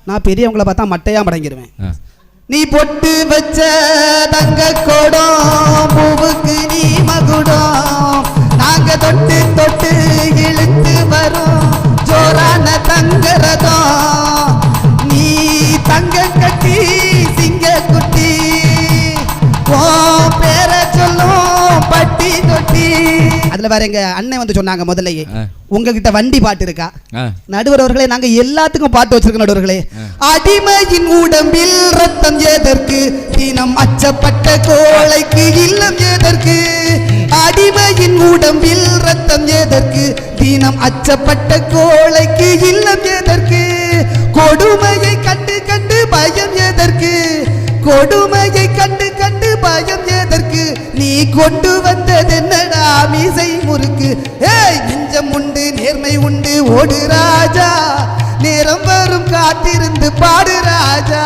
நான் பெரியவங்களை பார்த்தா மட்டையா மடங்கிடுவேன். நீ பொட்டு வச்ச தங்க கோடம் பூவுக்கு நீ மகுடம் நாங்க தொட்டு தொட்டு இழுத்து வரும் ஜோரான தங்கரதம் நீ தங்க கட்டி சிங்க குட்டி ஓ பேர சொல்லும் பட்டி தொட்டி. அதுல வேற எங்க அண்ணன் வந்து சொன்னாங்க முதல்லயே உங்ககிட்ட வண்டி பாட்டு இருக்கா? நடுவர் அவர்களே நாங்க எல்லாத்துக்கும் பாட்டு வச்சிருக்கோம் நடுவர்களே. அடிமையின் உடம்பில் ரத்தம் எதற்கு தினம் அச்சப்பட்ட கோழைக்கு இல்லம் எதற்கு அடிமையின் உடம்பில் ரத்தம் எதற்கு தினம் அச்சப்பட்ட கோழைக்கு இல்லம் எதற்கு கொடுமையை கண்டு கண்டு பயம் எதற்கு கொடுமையை கண்டு கண்டு பயம் எதற்கு நீ கொண்டு வந்தது என்னடா மீசை முறுக்கு ஏய் நெஞ்சம் உண்டு நேர்மை உண்டு ஓடு ராஜா நேரம் வரும் காத்திருந்து பாடு ராஜா.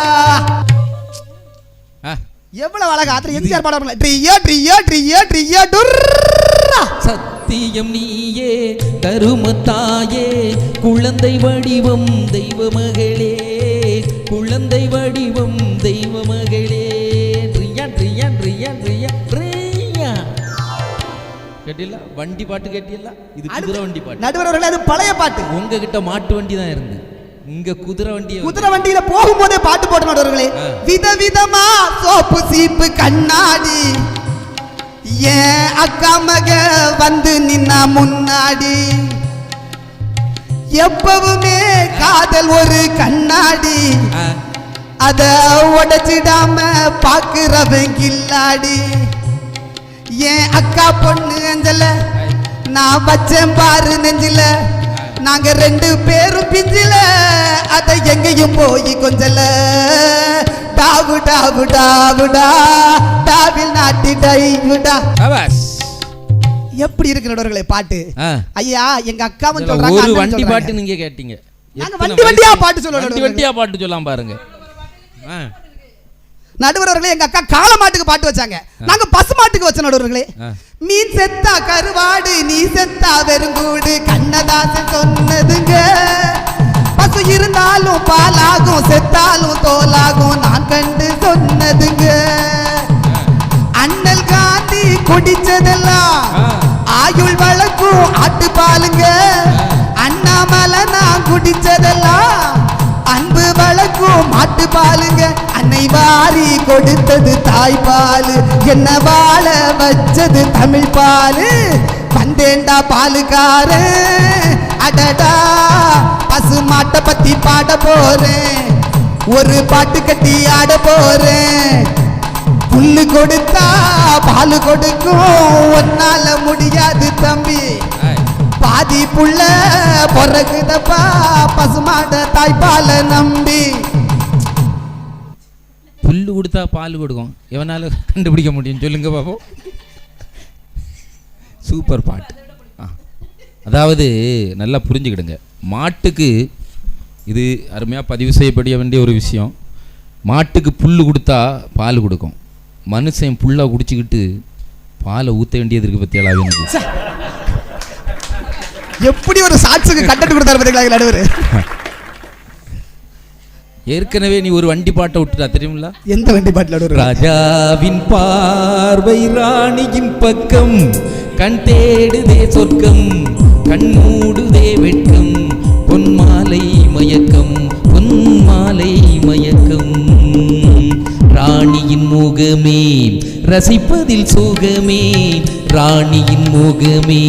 எவ்வளவு அழகா எம்ஜிஆர் பாட ட்ரியா ட்ரியா ட்ரியா ட்ரியா டுர்ரா. சத்தியம் நீயே கருமத்தாயே குழந்தை வடிவம் தெய்வ மகளே குழந்தை வடிவம் தெய்வ மகளே Tria Tria Tria Tria Tria. கேட்டில வண்டி பாட்டு கேட்டில? இது குதிரை வண்டி பாட்டு. நடுவர்களே அது பழைய பாட்டு. உங்ககிட்ட மாட்டு வண்டி தான் இருந்து இங்க குதிரை வண்டியில போகும்போதே பாட்டு போட்ட நடுவர்களே. விதவிதமா சோப்பு சீப்பு கண்ணாடி ஏன் அக்கா மக வந்து நின்னா முன்னாடி எப்பவுமே காதல் ஒரு கண்ணாடி அத உடைச்சிடாம பாக்குறவன் கில்லாடி ஏன் அக்கா பொண்ணு அஞ்சல நான் வச்சேன் பாரு நெஞ்சில நாங்க ரெண்டு பேரும் பிஞ்சில அத எங்கேயும் போய் கொஞ்சல டாவு டாவு டாவுடா டாவில் நாட்டி டைவுடா. எப்படி இருக்கு நடுவர்களே பாட்டு? ஐயா எங்க அக்கா வந்து சொல்றாங்க ஒரு வண்டி பாட்டு நீங்க கேட்டீங்க. நாங்க வண்டி வண்டியா பாட்டு சொல்றோம். வண்டி வண்டியா பாட்டு சொல்லலாம் பாருங்க. நடுவர்களே எங்க அக்கா காளை மாட்டுக்கு பாட்டு வச்சாங்க, நாங்க பசு மாட்டுக்கு வச்ச நடுவர்களே. மீன் செத்தா கருவாடு நீ செத்தா வெறுங்கூடு கண்ணதாசன் சொன்னதுங்க. பசு இருந்தாலும் பாலாகும் செத்தாலும் தோலாகும் நான் கண்டு சொன்னதுங்க. அண்ணல் காந்தி குடிச்சதெல்லாம் ஆயுள் வழக்கும் ஆட்டு பாலுங்க. அண்ணாமலை நான் குடிச்சதெல்லாம் அன்பு வழக்கும் மாட்டு பாலுங்க. அன்னை வாரி கொடுத்தது தாய்ப்பாலு என்ன வாழ வச்சது தமிழ் பாலு. வந்தேண்டா பாலுக்காரு அடடா பசு மாட்டை பத்தி பாட போறேன் ஒரு பாட்டு கட்டி ஆட போறேன். புல்லு கொடுத்தா பாலு கொடுக்கும் ஒன்னால முடியாது தம்பி பாதி புள்ள பொறகுதப்பா பசுமாட தாய்ப்பால நம்பி. புல்லு கொடுத்தா பால் கொடுக்கும் எவனால கண்டுபிடிக்க முடியும் சொல்லுங்க பாப்போம். சூப்பர் பாட்டு. அதாவது நல்லா புரிஞ்சுக்கிடுங்க, மாட்டுக்கு இது அருமையாக பதிவு செய்யப்பட வேண்டிய ஒரு விஷயம். மாட்டுக்கு புல் கொடுத்தா பால் கொடுக்கும், மனுஷன் புல்லா குடிச்சுக்கிட்டு பாலை ஊற்ற வேண்டியது இருக்கு பத்தியாளா. எனக்கு எப்படி ஒரு சாட்சிக்கு கட்டட்டு கொடுத்தாரு பார்த்தீங்களா நடுவர். ஏற்கனவே நீ ஒரு வண்டி பாட்டை விட்டுட்டா தெரியுமில்ல? எந்த வண்டி பாட்டில்? ராஜாவின் பார்வை ராணியின் பக்கம் கண் தேடுதே சொர்க்கம் கண் மூடுதே வெட்கம் பொன்மாலை மயக்கம் பொன்மாலை மயக்கம். ராணியின் முகமே ரசிப்பதில் சுகமே ராணியின் முகமே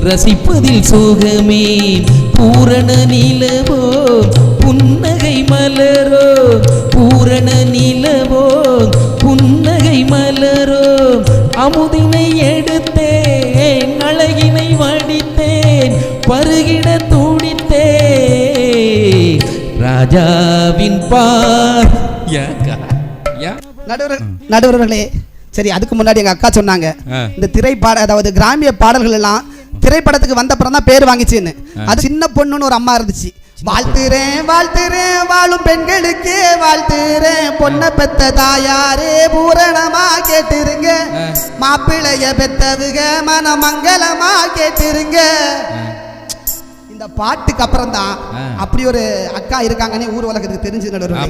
ரசிப்பதில் சுகமே. பூரண நிலவோ புன்னகை மலரோ பூரண நிலவோ புன்னகை மலரோ. அமுதினை எடுத்தேன் அழகினை வடித்தேன் பருகிட துடித்தேன் ராஜாவின் பார். நடுவர்களே சரி, அதுக்கு முன்னாடி எங்க அக்கா சொன்னாங்க இந்த திரைப்பாட அதாவது கிராமிய பாடல்கள் எல்லாம் திரைப்படத்துக்கு வந்த அப்புறம் தான் பேர் வாங்கிச்சுன்னு. அது சின்ன பொண்ணுன்னு ஒரு அம்மா இருந்துச்சு. வாழ்த்துறேன் வாழ்த்துறேன் வாழும் பெண்களுக்கே வாழ்த்துறேன் பொண்ணை பெத்த தாயாரே பூரணமா கேட்டுருங்க மாப்பிளைய பெத்தவுக மனமங்கலமா கேட்டுருங்க. இந்த பாட்டுக்கு அப்புறம் தான் அப்படி ஒரு அக்கா இருக்காங்கன்னு ஊர் உலகத்துக்கு தெரிஞ்சு நடுவர்.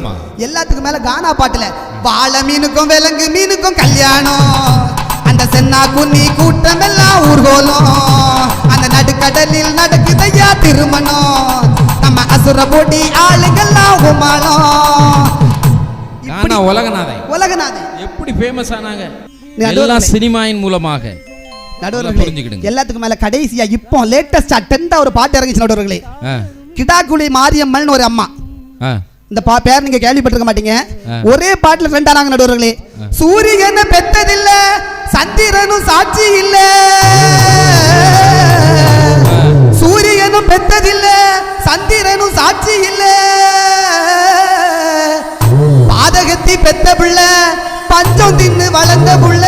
எல்லாத்துக்கும் மேல கானா பாட்டுல வாழை மீனுக்கும் விலங்கு மீனுக்கும் கல்யாணம், அந்த சென்னா குன்னி கூட்டம் எல்லாம் ஊர்கோலம், அந்த நடுக்கடலில் நடக்குதையா திருமணம், நம்ம அசுர போட்டி ஆளுங்கெல்லாம் உமாளம். உலகநாதன் எப்படி ஃபேமஸ் ஆனாங்க? எல்லாம் சினிமாவின் மூலமாக. எல்லாத்துக்கும் மேல கடைசியா இப்போ லேட்டஸ்டா 10th ஒரு பாட்டு இறங்கிச்சு நடுவர்களே. கிடாக்குழி மாரியம்மன் ஒரு அம்மா, இந்த பேர் நீங்க கேள்விப்பட்டிருக்க மாட்டீங்க. ஒரே பாட்டுல ரெண்டு ஆனாங்க நடுவர்களே. சூரியனை பெத்ததில்ல, சந்திரனும் சாட்சி இல்ல, சூரியனும் பெத்ததில்ல, சந்திரனும் சாட்சி இல்ல, பாதகத்தி பெத்த புள்ள, பஞ்சம் தின்னு வளர்ந்த புள்ள,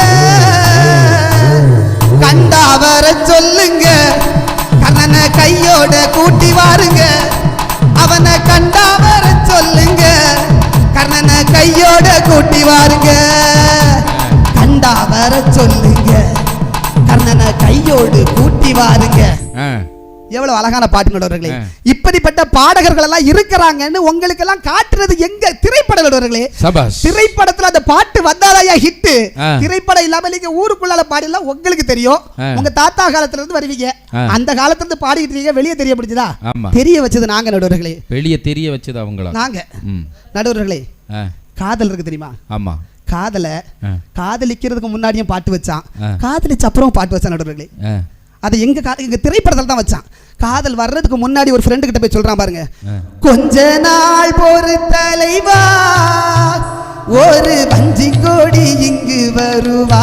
கண்டா வர சொல்லுங்க, கண்ணனை கையோட கூட்டி வாருங்க, அவனை கண்டா வர சொல்லுங்க, கண்ணனை கையோட கூட்டி வாருங்க, கண்டா வர சொல்லுங்க, கண்ணனை கையோடு கூட்டி வாருங்க. எவ்வளவு அழகான பாட்டு நடுவர்களே. இப்படிப்பட்ட பாடகர்கள் எல்லாம் இருக்கிறாங்கன்னு உங்களுக்கு எல்லாம் காட்டுறது எங்க? திரைப்பட நடுவர்களே. திரைப்படத்துல அந்த பாட்டு வந்தாலையா ஹிட். திரைப்படம் இல்லாம நீங்க ஊருக்குள்ளால பாடிலாம் உங்களுக்கு தெரியும். உங்க தாத்தா காலத்துல இருந்து வருவீங்க, அந்த காலத்துல இருந்து பாடிட்டு இருக்கீங்க. வெளியே தெரிய முடிஞ்சதா? தெரிய வச்சது நாங்க நடுவர்களே. வெளியே தெரிய வச்சது அவங்களா? நாங்க நடுவர்களே. காதல் இருக்கு தெரியுமா? ஆமா. காதலிக்கிறதுக்கு முன்னாடியும் பாட்டு வச்சான், காதலிச்ச அப்புறம் பாட்டு வச்சான் நடுவர்களே. அது எங்க திரைப்படத்தில் தான் வச்சான். காதல் வர்றதுக்கு முன்னாடி ஒரு ஃப்ரெண்டு கிட்ட போய் சொல்றான் பாருங்க, கொஞ்ச நாள் பொறு தலைவா, ஒரு வஞ்சி கோடி இங்கு வருவா,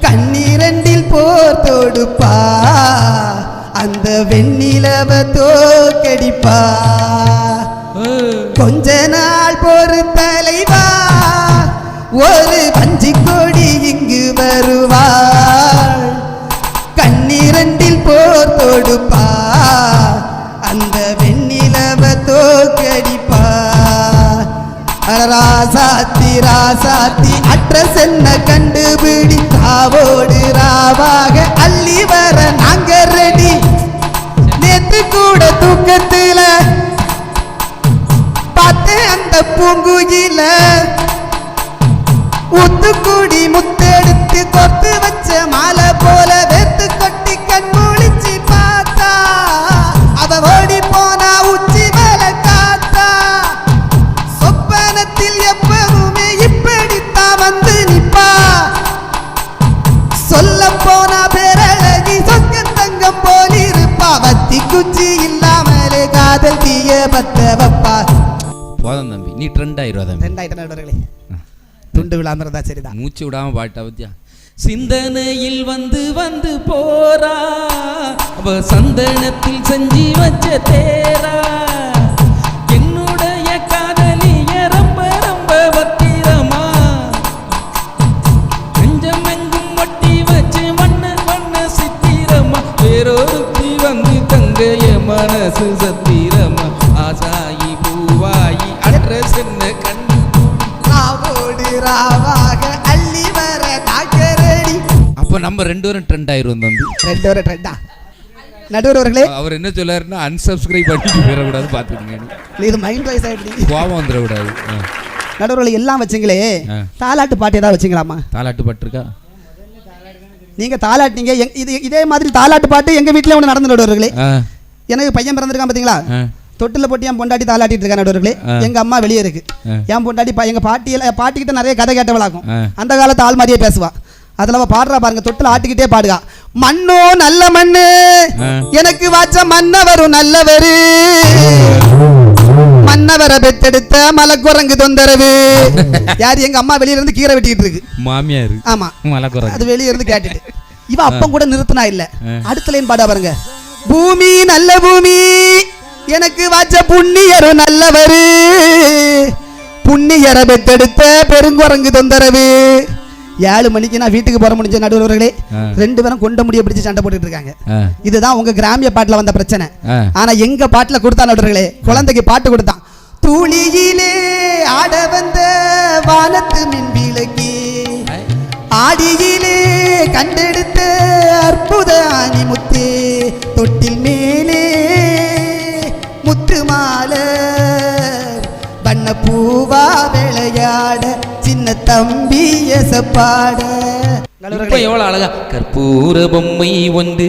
கண்ணீரண்டில் போர் தொடுப்பா, அந்த வெண்ணிலவ தோக்கடிப்பா, கொஞ்ச நாள் பொறு தலைவா, ஒரு வஞ்சி கோடி இங்கு வருவா, கண்ணீரண்டில் போர் தொடுப்பா, அந்த வெண்ணிலவ தோக்கடிப்பா, ராசாத்தி ராசாத்தி அட்ரஸ் என்ன கண்டுபிடி, ராவோடு ராவாக அள்ளி வர நாங்க ரெடி, நேத்து கூட தூக்கத்துல பார்த்தேன் அந்த பூங்குயில, ஊத்துக்குடி முத்தெடுத்து கொத்து வச்ச மாலை போல வெத்து கொட்டி கண் முழிச்சு பார்த்தா, அவ ஓடி போனா உச்சி மேல காத்தா, சொப்பனத்தில் எப்பவுமே இப்படித்தான் வந்து நிப்பா, சொல்ல போனா பேரழகி சொக்க தங்கம் போலிருப்பா, வத்தி குச்சி இல்லாமலே காதல் தீய பத்த வப்பா. போதும் தம்பி, நீ ட்ரெண்ட் ஆயிடுவா. ட்ரெண்ட் ஆயிட்டே துண்டு விழாம இருந்தா சரிதான். மூச்சு விடாம பாட்டா பத்தியா. சிந்தனையில் வந்து வந்து போரா, அவ சந்தனத்தில் செஞ்சு வச்ச தேரா, என்னுடைய காதலிய ரொம்ப ரொம்ப பத்திரமா, நெஞ்சம் எங்கும் ஒட்டி வச்சு வண்ண வண்ண சித்திரமா, வேறொருத்தி வந்து தங்கைய மனசு சத்திரமா, ஆசாயி பூவாயி அட்ரஸ் என்ன கண்டு ராவாக அள்ளி வர தாக்கரடி. அப்ப நம்ம ரெண்டு பேரும் ட்ரெண்ட் ஆயிருவோம் தம்பி. ரெண்டு பேரும் ட்ரெண்டா நடுவர்களே. அவர் என்ன சொல்லாருன்னா அன்சப்ஸ்கிரைப் பண்ணிட்டு போயிட கூடாது பாத்துக்கங்க. இது மைண்ட் வாய்ஸ் ஆயிடுச்சு, கோவம் வந்துட கூடாது. நடுவர்களே எல்லாம் வச்சீங்களே, தாலாட்டு பாட்டு ஏதாவது வச்சீங்களாமா? தாலாட்டு பாட்டு இருக்கா? நீங்க தாலாட்டிங்க. இதே மாதிரி தாலாட்டு பாட்டு எங்க வீட்டுல ஒன்று நடந்து நடுவர்களே. எனக்கு பையன் பிறந்திருக்கான் பாத்தீங்களா, தொட்டில போட்டு என் பொண்டாட்டி தாளாட்டிட்டு இருக்கா நடுவர்களே. எங்க அம்மா வெளியே இருக்கு, என் பொண்டாட்டி எங்க பாட்டிக்கிட்ட நிறைய கதை கேட்டவளாக்கும். அந்த காலத்து ஆள் மாதிரியே பேசுவா. அதுல பாடுறா பாருங்க, தொட்டில ஆட்டிக்கிட்டே பாடுகா, மண்ணோ நல்ல மண்ணு எனக்கு வாச்ச மன்னவரும் நல்லவரு, மன்னவரை பெத்தெடுத்த மலக்குரங்கு தொந்தரவு. யாரு? எங்க அம்மா வெளியில இருந்து கீரை வெட்டிட்டு இருக்கு, மாமியாரு. ஆமா, அது வெளியே இருந்து கேட்டுட்டு இவ அப்பம் கூட நிறுத்தினா இல்ல. அடுத்த லைன் பாடா பாருங்க, பூமி நல்ல பூமி எனக்கு வாச்ச புண்ணியரும் நல்லவரு, புண்ணியரை பெத்தெடுத்த பெருங்குரங்கு தொந்தரவு. 7 மணிக்கு நான் வீட்டுக்கு போற முடிஞ்ச நடுவர்களே, 2 பேரும் கொண்ட முடிய பிடிச்சு சண்டை போட்டுட்டு இருக்காங்க. இதுதான் உங்க கிராமிய பாட்டுல வந்த பிரச்சனை. ஆனா எங்க பாட்டுல கொடுத்தா நடுவர்களே, குழந்தைக்கு பாட்டு கொடுத்தான், தூளியிலே ஆட வந்த வானத்து மின் விளக்கி, ஆடியிலே கண்டெடுத்த அற்புத ஆணி முத்தே, தொட்டில் மே பாட. இப்ப எவ்வளவு அழகா கற்பூர பொம்மை ஒன்று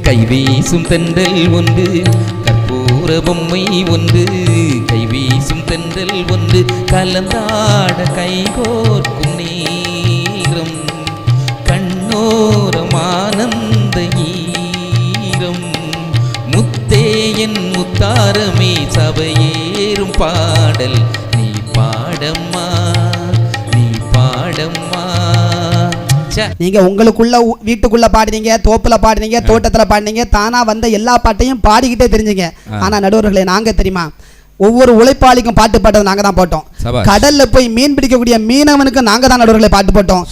கைவீசும் தென்றல் ஒன்று கற்பூர பொம்மை ஒன்று கைவீசும் தென்றல் ஒன்று கலந்தாட கைகோர்க்கும் நேரம் கண்ணோரம் ஆனந்த ஈரம் முத்தே என் முத்தாரமே சபையேறும் பாடல் நீ பாடம்மா நீ பாடம்மா. நீங்க உங்களுக்குள்ள வீட்டுக்குள்ள பாடுனீங்க, தோப்புல பாடுனீங்க, தோட்டத்துல பாடுனீங்க, தானா வந்த எல்லா பாட்டையும் பாடிக்கிட்டே தெரிஞ்சீங்க. ஆனா நடுவர்களே நாங்க தெரியுமா, ஒவ்வொரு உழைப்பாளிக்கும் பாட்டு பாட்டது நாங்க தான் போட்டோம். கடல்ல போய் மீன் பிடிக்கக்கூடிய மீனவனுக்கு நாங்க தான் நடுவர்களை பாட்டு போட்டோம்.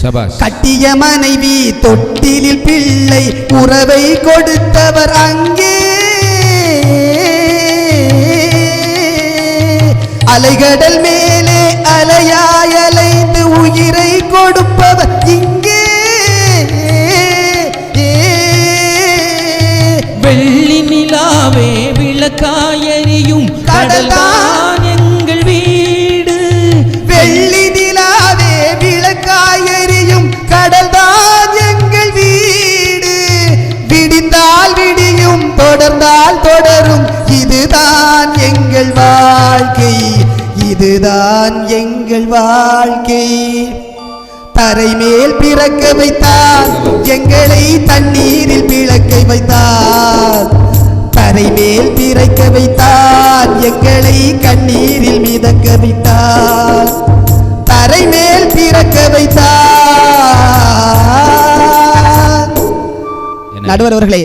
கட்டிய மனைவி தொட்டிலில் பிள்ளை உறவை கொடுத்தவர் அங்கே அலைகடல் மேலே அலையாய் அலைந்து உயிரை கொடுப்பவர் இங்கே வெள்ளி நிலாவே விளக்காயறியும் கடல்தான் எங்கள் வீடு. வெள்ளி நிலாவே விளக்காயறியும் கடல்தான் எங்கள் வீடு. விடிந்தால் விடியும் தொடர்ந்தால் தொடரும் இதுதான் எங்கள் வாழ்க்கை இதுதான் எங்கள் வாழ்க்கை. தரை மேல் பிறக்க வைத்தார் எங்களை தண்ணீரில் பிளக்க வைத்தார். தரை மேல் பிறக்க வைத்தார் எங்களை கண்ணீரில் மிதக்க வைத்தார். தரை மேல் பிறக்க வைத்தார். நடுவர் அவர்களே,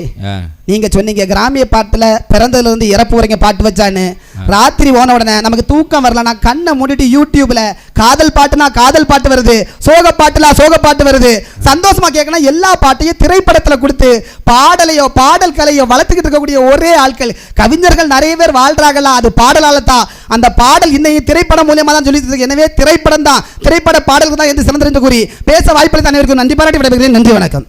நீங்க சொன்னீங்க கிராமிய பாட்டுல பிறந்ததுல இருந்து இறப்பு வரைக்கும் பாட்டு வச்சான்னு. ராத்திரி போன உடனே நமக்கு தூக்கம் வரல, நான் கண்ணை மூடிட்டு யூடியூப்ல காதல் பாட்டுனா காதல் பாட்டு வருது, சோக பாட்டுல சோக பாட்டு வருது. சந்தோஷமா கேட்கணும் எல்லா பாட்டையும் திரைப்படத்துல கொடுத்து பாடலையோ பாடல் கலையோ வளர்த்துக்கிட்டு இருக்கக்கூடிய ஒரே ஆட்கள் கவிஞர்கள் நிறைய பேர் வாழ்றாங்களா, அது பாடலால தான். அந்த பாடல் இன்னைக்கு திரைப்படம் மூலியமா தான் சொல்லி. எனவே திரைப்படம் தான், திரைப்பட பாடல்கள் தான் என்று சிறந்த கூறி பேச வாய்ப்பளித்த அனைவருக்கும் நன்றி பாராட்டி விடைபெறுகிறேன். நன்றி, வணக்கம்.